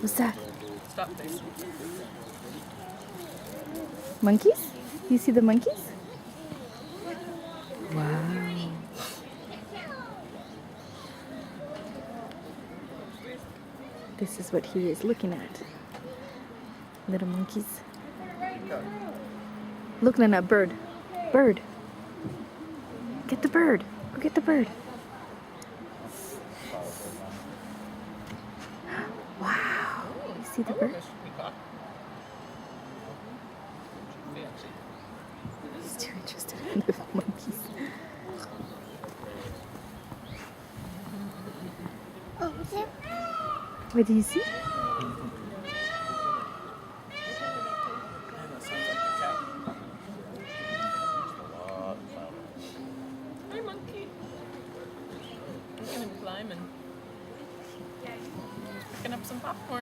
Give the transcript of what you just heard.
What's that? Stop this. Monkeys? You see the monkeys? Wow. This is what he is looking at. Little monkeys. Look, Nana, bird. Bird. Get the bird. Go get the bird. Wow. You see the bird? He's too interested in the monkeys. What do you see? Hi, monkey. Look at him climbing. Picking up some popcorn.